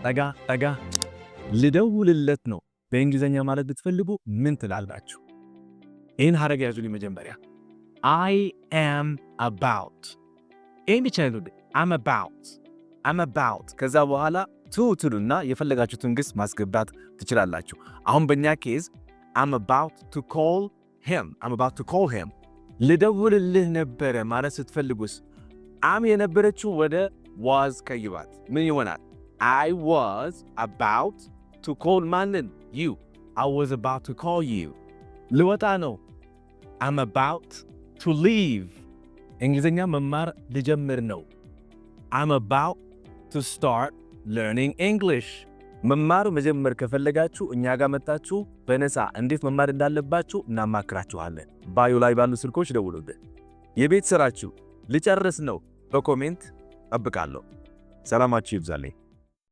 ጠጋ ልደውልለት ነው። በእንግሊዘኛ ማለት ብትፈልጉ ምን ትላላችሁ? ይህን ሐረግ ያዙልኝ መጀመሪያ I am about ይህን ብቻ ነው። I'm about ከዛ በኋላ ትሉና የፈለጋችሁትን ግስ ማስገባት ትችላላችሁ። አሁን በእኛ ኬዝ I'm about to call him ልደውልልህ ነበረ ማለት ስትፈልጉስ የነበረችው ወደ was ቀይሯት ምን ይሆናል? I was about to call ማንን? you I was about to call you ልወጣ ነው I'm about to leave እንግሊዘኛ መማር ልጀምር ነው I'm about to start learning English መማር መጀመር ከፈለጋችሁ እኛ ጋር መጣችሁ በነፃ እንዴት መማር እንዳለባችሁ እናማክራችኋለን። ባዮ ላይ ባሉ ስልኮች ደውሉልን። የቤት ስራችሁ ልጨርስ ነው በኮሜንት ጠብቃለሁ። ሰላማችሁ ይብዛልኝ።